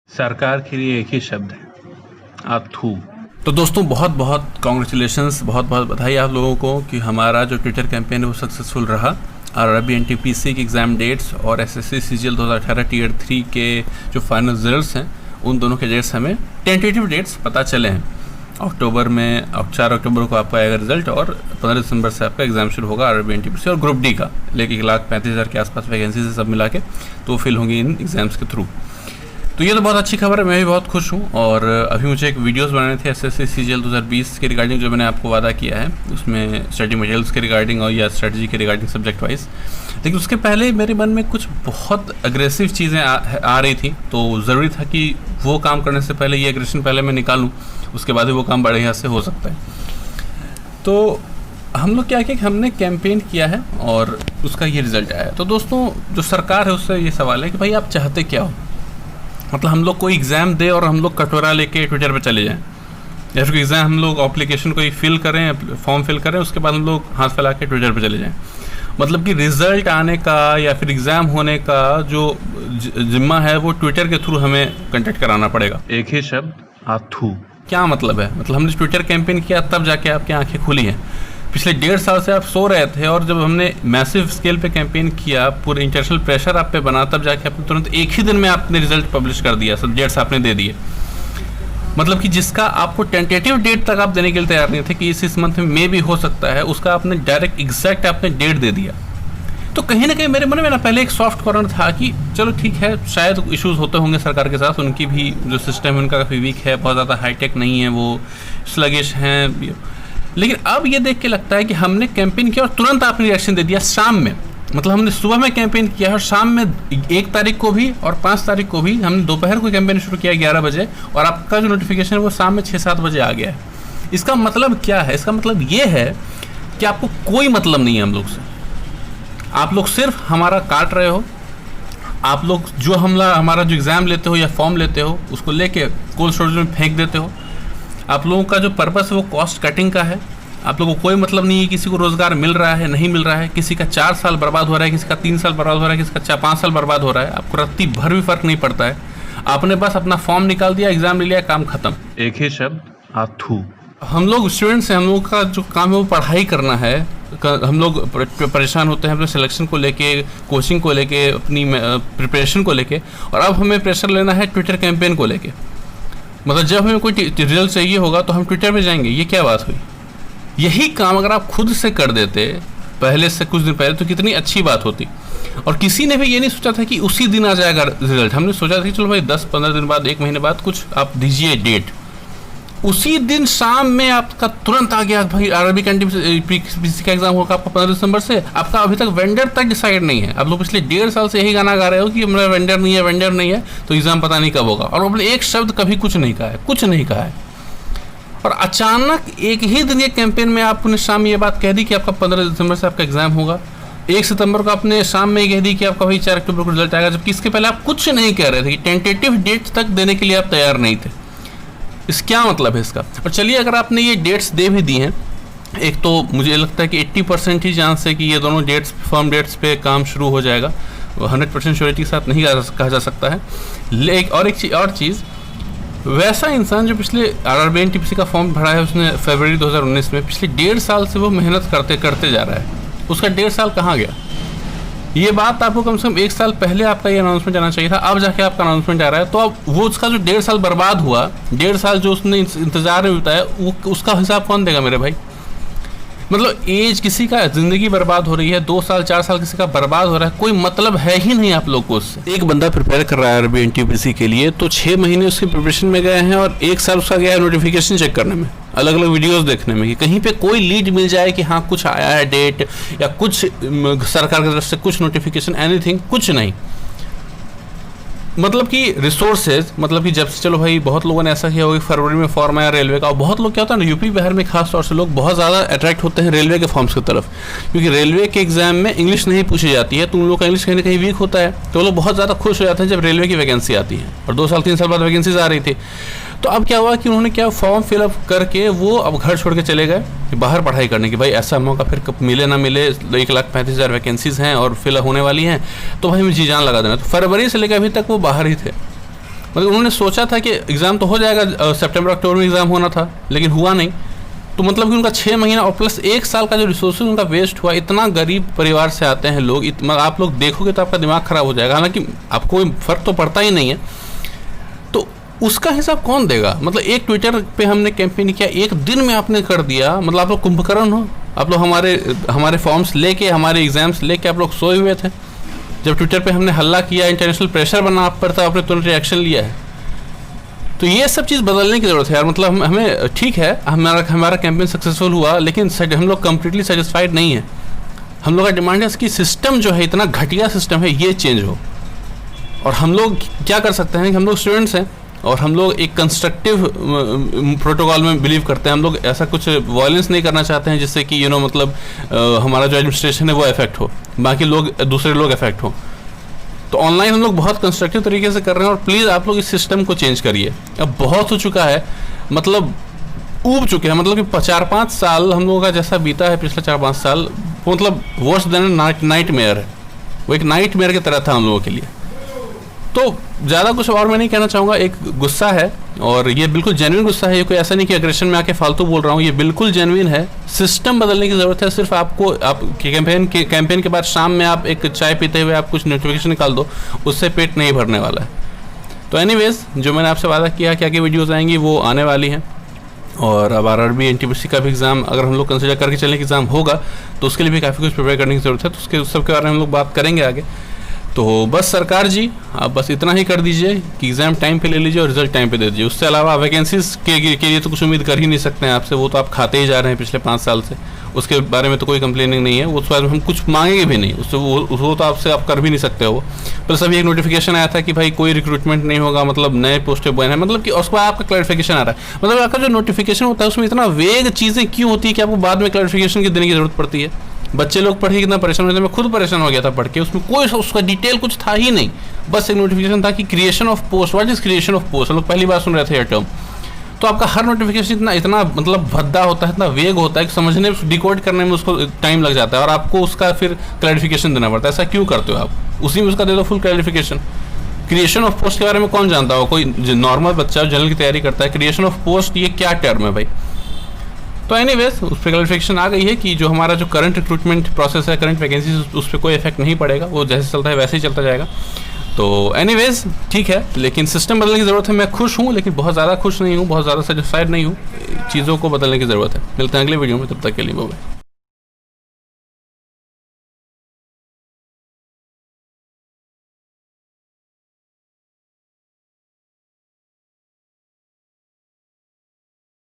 सरकार के लिए एक ही शब्द है, अथू। तो दोस्तों बहुत बहुत कॉन्ग्रेचुलेशंस, बहुत बहुत बधाई आप लोगों को कि हमारा जो ट्विटर कैंपेन है वो सक्सेसफुल रहा। और अभी एनटीपीसी के एग्ज़ाम डेट्स और एसएससी सीजीएल 2018 टियर 3 के जो फाइनल रिजल्ट्स हैं उन दोनों के डेट्स हमें टेंटेटिव डेट्स पता चले हैं। अक्टूबर में 4 अक्टूबर को आपका आएगा रिजल्ट और 15 दिसंबर से आपका एग्जाम शुरू होगा आरआरबी एनटीपीसी और ग्रुप डी का, लेकिन 1,35,000 के आसपास वैकेंसी से सब मिला के तो फिल होंगी इन एग्जाम्स के थ्रू। तो ये तो बहुत अच्छी खबर है, मैं भी बहुत खुश हूँ। और अभी मुझे एक वीडियोस बनाने थे एसएससी सीजीएल 2020 के रिगार्डिंग, जो मैंने आपको वादा किया है उसमें स्टडी मटेरियल्स के रिगार्डिंग और या स्ट्रेटजी के रिगार्डिंग सब्जेक्ट वाइज। लेकिन उसके पहले मेरे मन में कुछ बहुत अग्रेसिव चीज़ें आ रही थी, तो ज़रूरी था कि वो काम करने से पहले ये एग्रेशन पहले मैं निकालूँ, उसके बाद ही वो काम बढ़िया से हो सकता है। तो हम लोग क्या किया कि हमने कैंपेन किया है और उसका ये रिज़ल्ट आया। तो दोस्तों जो सरकार है उससे ये सवाल है कि भाई आप चाहते क्या हो। मतलब हम लोग कोई एग्ज़ाम दे और हम लोग कटोरा लेके ट्विटर पे चले जाएं, या फिर एग्ज़ाम हम लोग एप्लीकेशन कोई फिल करें, फॉर्म फिल करें, उसके बाद हम लोग हाथ फैला के ट्विटर पे चले जाएं। मतलब कि रिज़ल्ट आने का या फिर एग्ज़ाम होने का जो जिम्मा है वो ट्विटर के थ्रू हमें कंटेक्ट कराना पड़ेगा। एक ही शब्द, अथू। क्या मतलब है? मतलब हमने ट्विटर कैंपेन किया तब जाके आपकी आंखें खुली हैं। पिछले 1.5 साल से आप सो रहे थे और जब हमने मैसिव स्केल पे कैंपेन किया, पूरे इंटरनेशनल प्रेशर आप पे बना, तब जाके आपने तुरंत एक ही दिन में आपने रिजल्ट पब्लिश कर दिया, सब डेट्स आपने दे दिए। मतलब कि जिसका आपको टेंटेटिव डेट तक आप देने के लिए तैयार नहीं थे कि इस मंथ में भी हो सकता है, उसका आपने डायरेक्ट एग्जैक्ट आपने डेट दे दिया। तो कहीं ना कहीं मेरे मन में ना पहले एक सॉफ्ट कॉर्नर था कि चलो ठीक है, शायद इश्यूज होते होंगे सरकार के साथ, उनकी भी जो सिस्टम है उनका काफ़ी वीक है, बहुत ज़्यादा हाईटेक नहीं है, वो स्लगिश हैं। लेकिन अब ये देख के लगता है कि हमने कैंपेन किया और तुरंत आपने रिएक्शन दे दिया शाम में। मतलब हमने सुबह में कैंपेन किया और शाम में 1 तारीख को भी और 5 तारीख को भी हमने दोपहर को कैंपेन शुरू किया 11 बजे, और आपका जो नोटिफिकेशन है वो शाम में 6-7 बजे आ गया है। इसका मतलब क्या है? इसका मतलब ये है कि आपको कोई मतलब नहीं है हम लोग से। आप लोग सिर्फ हमारा काट रहे हो। आप लोग जो हमारा जो एग्ज़ाम लेते हो या फॉर्म लेते हो उसको लेके कोल्ड स्टोरेज में फेंक देते हो। आप लोगों का जो पर्पस है वो कॉस्ट कटिंग का है। आप लोगों को कोई मतलब नहीं है किसी को रोज़गार मिल रहा है नहीं मिल रहा है, किसी का 4 साल बर्बाद हो रहा है, किसी का 3 साल बर्बाद हो रहा है, किसी का 5 साल बर्बाद हो रहा है। आपको रत्ती भर भी फर्क नहीं पड़ता है। आपने बस अपना फॉर्म निकाल दिया, एग्ज़ाम ले लिया, काम खत्म। एक ही शब्द, अथू। हम लोग स्टूडेंट्स हैं, हम लोगों का जो काम है वो पढ़ाई करना है। हम लोग परेशान होते हैं अपने सिलेक्शन को लेके, कोचिंग को लेके, अपनी प्रिपरेशन को लेके, और अब हमें प्रेशर लेना है ट्विटर कैंपेन को लेके। मतलब जब हमें कोई रिजल्ट चाहिए होगा तो हम ट्विटर पे जाएंगे। ये क्या बात हुई? यही काम अगर आप खुद से कर देते पहले से, कुछ दिन पहले, तो कितनी अच्छी बात होती। और किसी ने भी ये नहीं सोचा था कि उसी दिन आ जाएगा रिजल्ट। हमने सोचा था कि चलो भाई 10-15 दिन बाद, 1 महीने बाद कुछ आप दीजिए डेट। उसी दिन शाम में आपका तुरंत आ गया भाई आरआरबी एनटीपीसी का एग्जाम होगा आपका 15 दिसंबर से। आपका अभी तक वेंडर तक डिसाइड नहीं है। आप लोग पिछले 1.5 साल से यही गाना गा रहे हो कि हमारा वेंडर नहीं है, वेंडर नहीं है, तो एग्जाम पता नहीं कब होगा। और आपने एक शब्द कभी कुछ नहीं कहा है, कुछ नहीं कहा है। और अचानक एक ही दिन ये कैंपेन में आपने शाम ये बात कह दी कि आपका 15 दिसंबर से आपका एग्जाम होगा। 1 सितंबर को आपने शाम में कह दी कि आपका भाई 4 अक्टूबर को रिजल्ट आएगा, जबकि इसके पहले आप कुछ नहीं कह रहे थे कि टेंटेटिव डेट तक देने के लिए आप तैयार नहीं थे। इस क्या मतलब है इसका? और चलिए अगर आपने ये डेट्स दे भी दी हैं, एक तो मुझे लगता है कि 80% ही चांस है कि ये दोनों डेट्स, फर्म डेट्स पे काम शुरू हो जाएगा। 100% श्योरिटी के साथ नहीं कहा जा सकता है। एक और चीज़, वैसा इंसान जो पिछले आरआरबी एनटीपीसी का फॉर्म भरा है उसने फरवरी 2019 में, पिछले 1.5 साल से वो मेहनत करते जा रहा है, उसका 1.5 साल कहाँ गया? ये बात आपको कम से कम 1 साल पहले आपका ये अनाउंसमेंट आना चाहिए था। अब जाके आपका अनाउंसमेंट आ रहा है, तो अब वो उसका जो 1.5 साल बर्बाद हुआ, 1.5 साल जो उसने इंतजार में बिताया, वो उसका हिसाब कौन देगा मेरे भाई? मतलब एज किसी का, जिंदगी बर्बाद हो रही है, 2 साल 4 साल किसी का बर्बाद हो रहा है, कोई मतलब है ही नहीं आप लोग को उससे। एक बंदा प्रिपेयर कर रहा है आरआरबी एनटीपीसी के लिए, तो 6 महीने उसकी प्रिपरेशन में गए हैं और 1 साल उसका गया है नोटिफिकेशन चेक करने में, अलग अलग वीडियोस देखने में, कि कहीं पे कोई लीड मिल जाए कि हाँ कुछ आया है डेट, या कुछ सरकार की तरफ से कुछ नोटिफिकेशन, एनीथिंग, कुछ नहीं। मतलब कि रिसोर्सेज, मतलब कि जब से, चलो भाई बहुत लोगों ने ऐसा किया होगा, फरवरी में फॉर्म आया रेलवे का, और बहुत लोग क्या होता है ना, यूपी बिहार में खास तौर से लोग बहुत ज़्यादा अट्रैक्ट होते हैं रेलवे के फॉर्म्स की तरफ, क्योंकि रेलवे के एग्जाम में इंग्लिश नहीं पूछी जाती है, तो उन लोग का इंग्लिश कहीं ना कहीं वीक होता है, तो लोग बहुत ज़्यादा खुश हो जाते हैं जब रेलवे की वैकेंसी आती है। और 2 साल 3 साल बाद वैकेंसीज आ रही थी, तो अब क्या हुआ कि उन्होंने क्या फॉर्म फिलअप करके वो अब घर छोड़ के चले गए बाहर पढ़ाई करने की। भाई ऐसा मौका फिर मिले ना मिले, 1,35,000 वैकेंसीज हैं और फिलअप होने वाली हैं, तो भाई मैं जी जान लगा देना। तो फरवरी से लेकर अभी तक वो बाहर ही थे। मतलब उन्होंने सोचा था कि एग्ज़ाम तो हो जाएगा, सितंबर अक्टूबर में एग्ज़ाम होना था, लेकिन हुआ नहीं। तो मतलब कि उनका 6 महीना और प्लस 1 साल का जो रिसोर्सेज उनका वेस्ट हुआ। इतना गरीब परिवार से आते हैं लोग, आप लोग देखोगे तो आपका दिमाग ख़राब हो जाएगा। हालांकि आपको कोई फ़र्क तो पड़ता ही नहीं है, तो उसका हिसाब कौन देगा? मतलब एक ट्विटर पे हमने कैंपेन किया, एक दिन में आपने कर दिया, मतलब आप लोग कुंभकर्ण हो। आप लोग हमारे फॉर्म्स लेके, हमारे एग्ज़ाम्स लेके आप लोग सोए हुए थे। जब ट्विटर पे हमने हल्ला किया, इंटरनेशनल प्रेशर बना आप पर था, आपने तुरंत रिएक्शन लिया है। तो ये सब चीज़ बदलने की ज़रूरत है यार। मतलब हमें ठीक है, हमारा कैंपेन सक्सेसफुल हुआ, लेकिन हम लोग कम्प्लीटली सेटिस्फाइड नहीं है। हम लोग का डिमांड है कि सिस्टम जो है, इतना घटिया सिस्टम है, ये चेंज हो। और हम लोग क्या कर सकते हैं कि हम लोग स्टूडेंट्स हैं और हम लोग एक कंस्ट्रक्टिव प्रोटोकॉल में बिलीव करते हैं। हम लोग ऐसा कुछ वायलेंस नहीं करना चाहते हैं जिससे कि मतलब हमारा जो एडमिनिस्ट्रेशन है वो इफेक्ट हो, बाकी लोग दूसरे लोग इफेक्ट हो। तो ऑनलाइन हम लोग बहुत कंस्ट्रक्टिव तरीके से कर रहे हैं और प्लीज़ आप लोग इस सिस्टम को चेंज करिए। अब बहुत हो चुका है, मतलब ऊब चुके हैं। मतलब कि 4-5 साल हम लोगों का जैसा बीता है पिछले 4-5 साल, वो मतलब वर्स देन नाइट मेयर है। वो एक नाइट मेयर की तरह था हम लोगों के लिए। तो ज़्यादा कुछ और मैं नहीं कहना चाहूँगा। एक गुस्सा है और ये बिल्कुल जेन्युइन गुस्सा है। ये कोई ऐसा नहीं कि अग्रेशन में आके फालतू बोल रहा हूँ, ये बिल्कुल जेन्युइन है। सिस्टम बदलने की ज़रूरत है। सिर्फ आपको आप कैंपेन के बाद शाम में आप एक चाय पीते हुए आप कुछ नोटिफिकेशन निकाल दो, उससे पेट नहीं भरने वाला है। तो एनीवेज, जो मैंने आपसे वादा किया क्या क्या वीडियोज़ आएंगी वो आने वाली हैं। और अब RRB NTPC का भी एग्ज़ाम अगर हम लोग कंसिडर करके चलें कि एग्ज़ाम होगा, तो उसके लिए भी काफ़ी कुछ प्रिपेयर करने की ज़रूरत है। तो उसके सब के बारे में हम लोग बात करेंगे आगे। तो बस सरकार जी, आप बस इतना ही कर दीजिए कि एग्ज़ाम टाइम पे ले लीजिए और रिजल्ट टाइम पे दे दीजिए। उससे अलावा वैकेंसीज़ के लिए तो कुछ उम्मीद कर ही नहीं सकते हैं आपसे। वो तो आप खाते ही जा रहे हैं पिछले 5 साल से। उसके बारे में तो कोई कंप्लेनिंग नहीं है। उसके बाद हम कुछ मांगेंगे भी नहीं, उससे वो तो आपसे आप कर भी नहीं सकते हो। प्लस अभी एक नोटिफिकेशन आया था कि भाई कोई रिक्रूटमेंट नहीं होगा, मतलब नए पोस्टें बने हैं। मतलब कि उसके बाद आपका क्लैरिफिकेशन आ रहा है। मतलब आपका जो नोटिफिकेशन होता है उसमें इतना वेग चीज़ें क्यों होती है कि आपको बाद में क्लैरिफिकेशन की देने की जरूरत पड़ती है। बच्चे लोग पढ़ के कितना परेशान होते हैं। मैं खुद परेशान हो गया था पढ़ के। उसमें कोई उसका डिटेल कुछ था ही नहीं। बस एक नोटिफिकेशन था कि creation of post. What is creation of post? हम लोग पहली बार सुन रहे थे ये टर्म। तो आपका हर नोटिफिकेशन इतना मतलब भद्दा होता है, इतना वेग होता है कि समझने, डिकोड करने में उसको टाइम लग जाता है और आपको उसका फिर क्लैरिफिकेशन देना पड़ता है। ऐसा क्यों करते हो आप? उसी में उसका दे दो full clarification. Creation of post के बारे में कौन जानता हो? कोई नॉर्मल बच्चा जनरल की तैयारी करता है, क्रिएशन ऑफ पोस्ट ये क्या टर्म है भाई? तो एनीवेज, उस पर क्लैरिफिकेशन आ गई है कि जो हमारा जो करंट रिक्रूटमेंट प्रोसेस है, करंट वैकेंसी, उस पर कोई इफेक्ट नहीं पड़ेगा। वो जैसे चलता है वैसे ही चलता जाएगा। तो एनीवेज ठीक है, लेकिन सिस्टम बदलने की ज़रूरत है। मैं खुश हूँ, लेकिन बहुत ज़्यादा खुश नहीं हूँ, बहुत ज़्यादा सेटिस्फाइड नहीं हूँ। चीज़ों को बदलने की ज़रूरत है। मिलते हैं अगले वीडियो में, तब तक के लिए बाय।